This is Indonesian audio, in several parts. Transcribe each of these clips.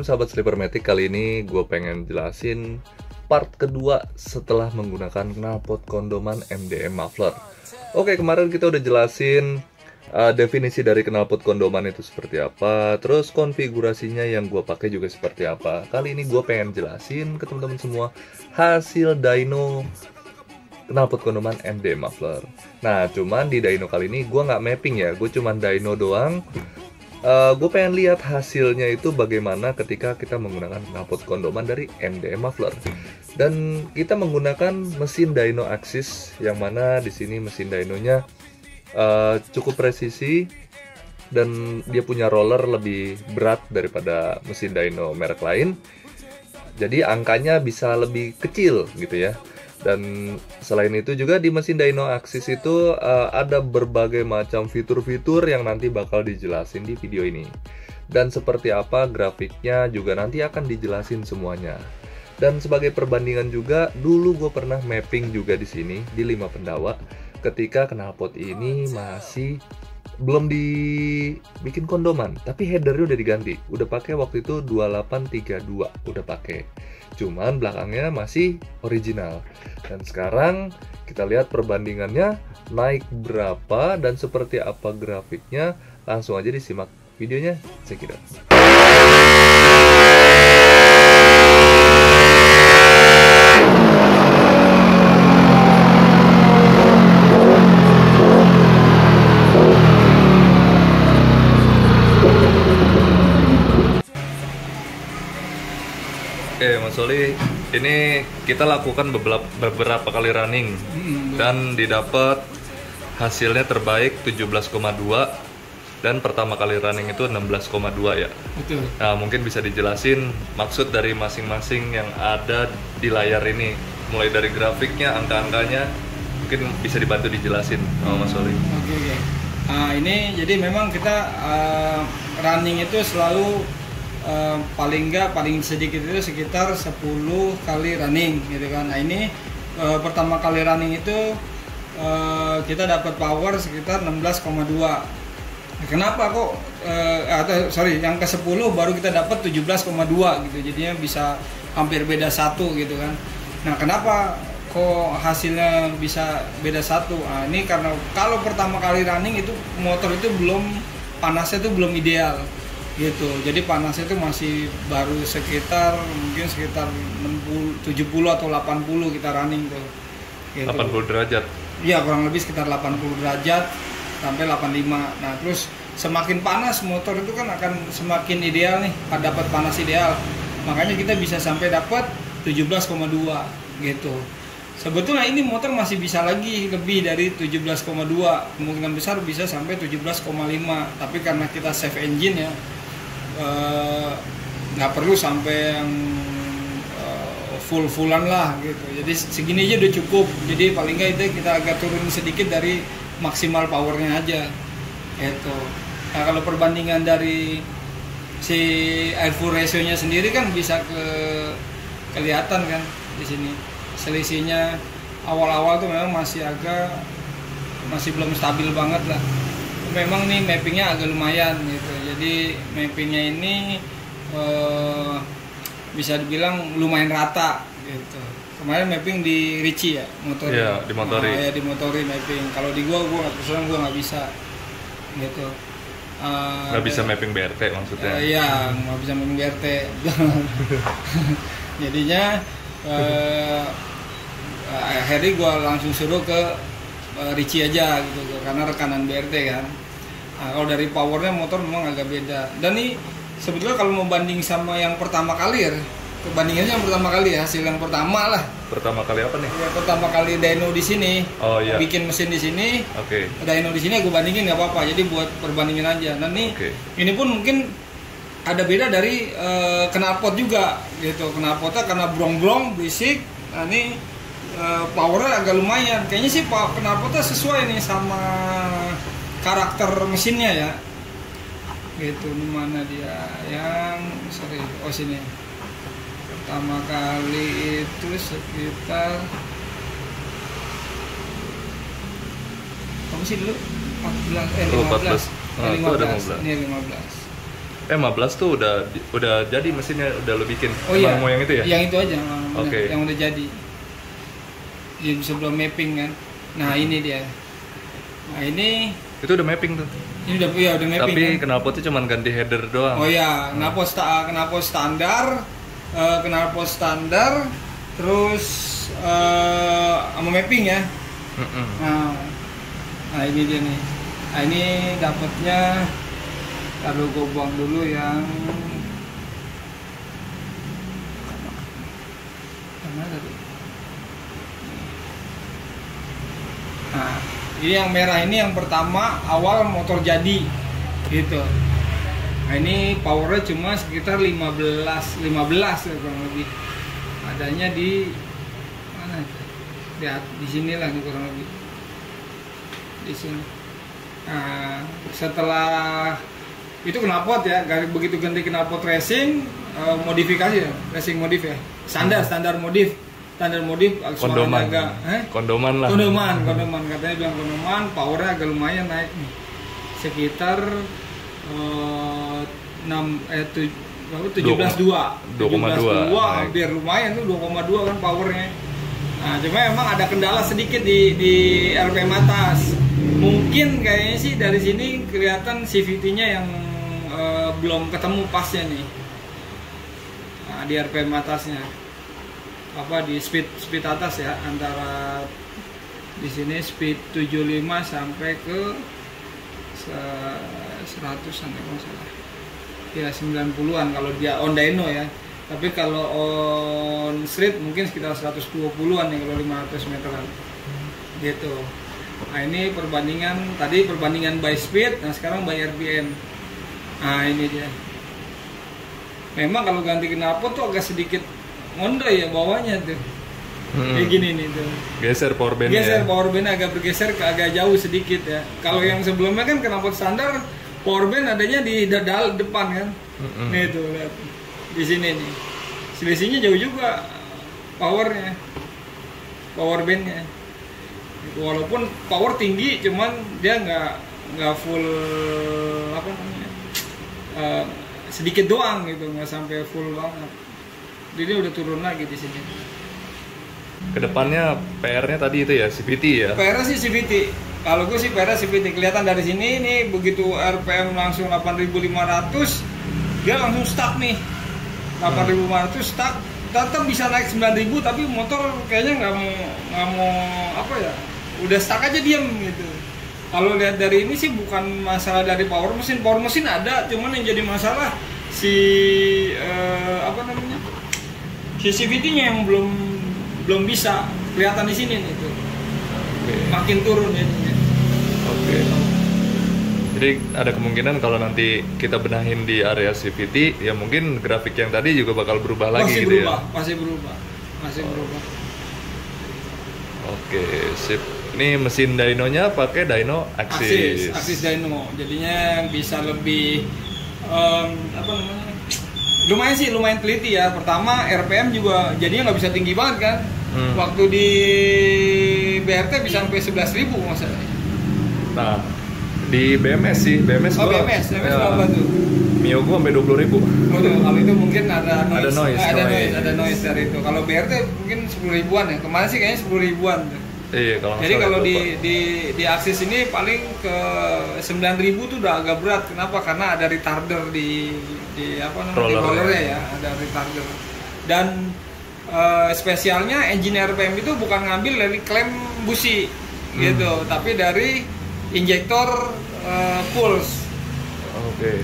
Assalamualaikum sahabat Sleepermatic. Kali ini gue pengen jelasin part kedua setelah menggunakan knalpot kondoman MDM muffler. Oke, kemarin kita udah jelasin definisi dari knalpot kondoman itu seperti apa, terus konfigurasinya yang gue pakai juga seperti apa. Kali ini gue pengen jelasin ke teman-teman semua hasil dyno knalpot kondoman MDM muffler. Nah, cuman di dyno kali ini gue nggak mapping ya, gue cuman dyno doang. Gue pengen lihat hasilnya itu bagaimana ketika kita menggunakan knalpot kondoman dari MDM muffler. Dan kita menggunakan mesin dyno Axis, yang mana di sini mesin dynonya cukup presisi dan dia punya roller lebih berat daripada mesin dyno merek lain. Jadi angkanya bisa lebih kecil gitu ya. Dan selain itu juga di mesin dyno Axis itu ada berbagai macam fitur-fitur yang nanti bakal dijelasin di video ini. Dan seperti apa grafiknya juga nanti akan dijelasin semuanya. Dan sebagai perbandingan juga, dulu gue pernah mapping juga di sini di 5 pendawa ketika knalpot ini masih belum dibikin kondoman, tapi headernya udah diganti. Udah pakai waktu itu 2832 udah pakai. Cuman belakangnya masih original. Dan sekarang kita lihat perbandingannya naik berapa dan seperti apa grafiknya. Langsung aja disimak videonya. Check it out. Oke, Mas Oli, ini kita lakukan beberapa kali running dan didapat hasilnya terbaik 17,2 dan pertama kali running itu 16,2 ya. Betul. Nah, mungkin bisa dijelasin maksud dari masing-masing yang ada di layar ini, mulai dari grafiknya, angka-angkanya, mungkin bisa dibantu dijelasin sama Mas Oli. Oke. Ini jadi memang kita running itu selalu paling sedikit itu sekitar 10 kali running gitu kan. Nah ini pertama kali running itu kita dapat power sekitar 16,2. Kenapa kok yang ke 10 baru kita dapat 17,2 gitu, jadinya bisa hampir beda 1 gitu kan. Nah kenapa kok hasilnya bisa beda 1? Nah, ini karena kalau pertama kali running itu motor itu panasnya itu belum ideal gitu, jadi panasnya itu masih baru mungkin sekitar 70 atau 80 kita running tuh gitu. 80 derajat? Iya, kurang lebih sekitar 80 derajat sampai 85. Nah terus semakin panas motor itu kan akan semakin ideal nih, dapat panas ideal, makanya kita bisa sampai dapat 17,2 gitu. Sebetulnya ini motor masih bisa lagi lebih dari 17,2, kemungkinan besar bisa sampai 17,5, tapi karena kita save engine ya, nggak perlu sampai yang full-fullan lah gitu. Jadi segini aja udah cukup. Jadi paling nggak itu kita agak turun sedikit dari maksimal powernya aja gitu. Nah kalau perbandingan dari si air fuel ratio-nya sendiri kan bisa kelihatan kan di sini. Selisihnya awal-awal tuh memang masih belum stabil banget lah. Memang nih mappingnya agak lumayan gitu. Jadi mappingnya ini bisa dibilang lumayan rata gitu. Kemarin mapping di Ricci ya, motor. Iya, di Motori. Ya di Motori mapping. Kalau di gua nggak bisa gitu. Nggak bisa mapping BRT maksudnya? Iya, nggak bisa mapping BRT. Jadinya akhirnya gue langsung suruh ke Ricci aja gitu, karena rekanan BRT kan. Nah, kalau dari powernya motor memang agak beda. Dan ini sebetulnya kalau mau banding sama yang pertama kali ya, perbandingannya yang pertama kali ya, hasil yang pertama lah. Pertama kali apa nih? Ya, pertama kali dyno di sini. Oh iya. Bikin mesin di sini. Oke. Dyno di sini gue bandingin nggak apa-apa. Jadi buat perbandingin aja. Dan ini pun mungkin ada beda dari knalpot juga gitu. Knalpotnya karena brong-brong berisik. Nah ini powernya agak lumayan. Kayaknya sih knalpotnya sesuai nih sama karakter mesinnya ya. Gitu. Di mana dia? Sini. Pertama kali itu sekitar apa sih dulu? 15. Nah, 15. Ini 15. 15 tuh udah jadi mesinnya, udah lo bikin. Oh iya. Mau yang itu ya? Yang itu aja. Oke. Yang udah jadi. Yang sebelum mapping kan. Nah, ini dia. Nah, ini Itu udah mapping tuh. ini udah mapping. Tapi kan? knalpotnya cuma ganti header doang. Oh iya, knalpot standar, knalpot standar, terus sama mapping ya. Nah, ini dia nih. Nah, ini dapatnya, kalau gue buang dulu yang mana tadi? Nah, ini yang merah ini yang pertama awal motor jadi gitu. Nah, ini powernya cuma sekitar 15 ya kurang lebih. Adanya di mana? Di sini lah kurang lebih. Di sini. Nah, setelah itu knalpot ya, begitu ganti knalpot racing, modifikasi ya, racing modif ya, standar modif Kondoman. Kondoman lah. Kondoman katanya bilang kondoman, powernya agak lumayan naik nih, sekitar 17,2 hampir lumayan tuh, 2,2 kan powernya. Nah, cuma emang ada kendala sedikit di RPM atas. Mungkin kayaknya sih dari sini kelihatan CVT-nya yang belum ketemu pasnya nih. Nah, di RPM atasnya. Apa di speed atas ya, antara di sini speed 75 sampai ke 100-an ya kalau salah. Ya 90-an kalau dia on dyno ya. Tapi kalau on street mungkin sekitar 120-an ya kalau 500 meteran. Gitu. Nah, ini perbandingan by speed, nah sekarang by RPM. Nah, ini dia. Memang kalau ganti knalpot tuh agak sedikit ngondoy ya bawahnya tuh. Kayak gini nih tuh. Geser power band agak bergeser ke agak jauh sedikit ya. Kalau yang sebelumnya kan knalpot standar power band adanya di depan kan. Nih tuh lihat. Di sini nih. Selisihnya jauh juga power bandnya. Walaupun power tinggi, cuman dia nggak full apa namanya, sedikit doang gitu, nggak sampai full banget. Jadi udah turun lagi di sini. Kedepannya PR-nya tadi itu ya CVT ya? PR-nya sih CVT. Kalau gue sih PR-nya CVT, kelihatan dari sini nih begitu RPM langsung 8.500, dia langsung stuck nih. 8.500 stuck, tetap bisa naik 9.000 tapi motor kayaknya nggak mau apa ya, udah stuck aja diam gitu. Kalau lihat dari ini sih bukan masalah dari power mesin ada, cuman yang jadi masalah si CVT-nya yang belum bisa kelihatan di sini nih tuh. Makin turun ya. Jadi ada kemungkinan kalau nanti kita benahin di area CVT, ya mungkin grafik yang tadi juga bakal berubah lagi gitu ya? Masih berubah. Oke, sip. Ini mesin dynonya pakai dyno Axis dyno, jadinya bisa lebih lumayan teliti ya. Pertama RPM juga jadinya nggak bisa tinggi banget kan. Waktu di BRT bisa sampai 11.000 masalahnya. Nah, di BMS gua, BMS berapa tuh? Mio gua sampai 20.000. Kalau itu mungkin ada noise Ada dari itu. Kalau BRT mungkin 10.000-an ya. Kemarin sih kayaknya 10.000-an. Iya, jadi kalau di Axis ini paling ke 9.000 tuh udah agak berat. Kenapa? Karena ada retarder di rollernya ya, ada retarder. Dan spesialnya engine RPM itu bukan ngambil dari klem busi gitu, tapi dari injektor pulse.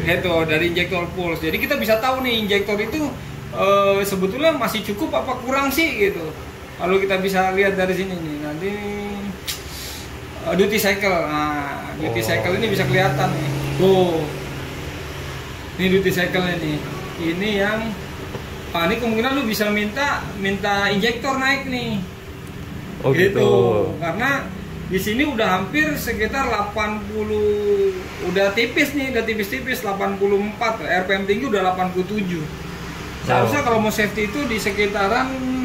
Gitu, dari injektor pulse. Jadi kita bisa tahu nih injektor itu sebetulnya masih cukup apa kurang sih gitu. Kalau kita bisa lihat dari sini nih, nanti duty cycle. Nah, duty cycle ini bisa kelihatan nih. Tuh. Ini duty cycle ini. Ini yang ini kemungkinan lu bisa minta injektor naik nih. Oh gitu. Karena di sini udah hampir sekitar 80, udah tipis-tipis 84. RPM tinggi udah 87. Seharusnya kalau mau safety itu di sekitaran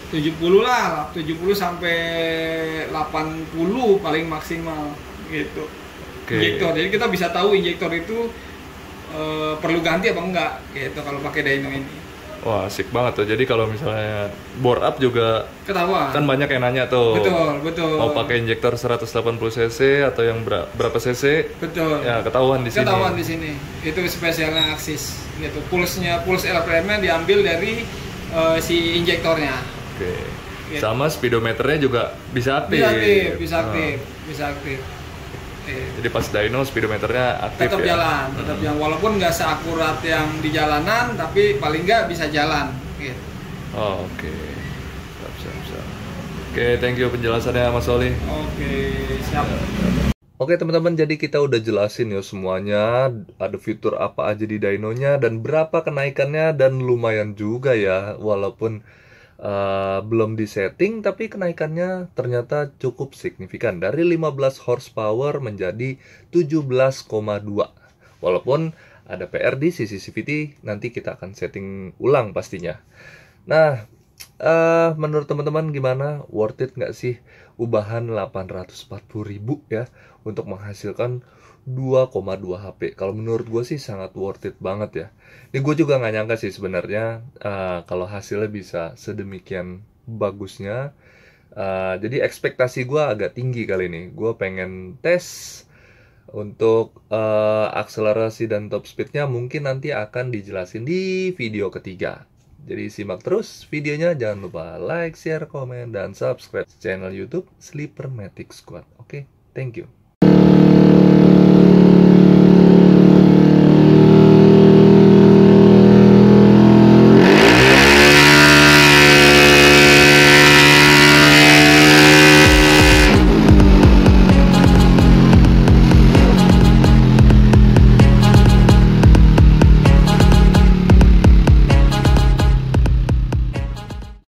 70 lah, 70 sampai 80 paling maksimal gitu. injektor. Jadi kita bisa tahu injektor itu perlu ganti apa enggak gitu kalau pakai dyno ini. Wah, asik banget tuh. Jadi kalau misalnya bore up juga Ketahuan. kan banyak yang nanya tuh. Betul. Mau pakai injektor 180 cc atau yang berapa cc? Betul. Ya, ketahuan di sini. Ketahuan di sini. Itu spesialnya Axis gitu. Pulse RPM-nya diambil dari si injektornya. Oke. Gitu. Sama speedometernya juga bisa aktif. Bisa aktif. Jadi pas dyno speedometernya aktif Tetap ya. jalan. Walaupun nggak seakurat yang di jalanan, tapi paling nggak bisa jalan. Gitu. Oh, oke. Siap. Oke, thank you penjelasannya Mas Oli. Oke, siap. Oke teman-teman, jadi kita udah jelasin ya semuanya, ada fitur apa aja di dynonya dan berapa kenaikannya, dan lumayan juga ya, walaupun belum disetting tapi kenaikannya ternyata cukup signifikan dari 15 horsepower menjadi 17,2. Walaupun ada PR di sisi CVT, nanti kita akan setting ulang pastinya. Nah, menurut teman-teman gimana? Worth it nggak sih ubahan 840.000 ya untuk menghasilkan 2,2 HP? Kalau menurut gue sih sangat worth it banget ya. Ini gue juga nggak nyangka sih sebenarnya kalau hasilnya bisa sedemikian bagusnya. Jadi ekspektasi gue agak tinggi kali ini. Gue pengen tes untuk akselerasi dan top speednya, mungkin nanti akan dijelasin di video ketiga. Jadi simak terus videonya, jangan lupa like, share, komen, dan subscribe channel YouTube Sleepermatic Squad. Oke, thank you.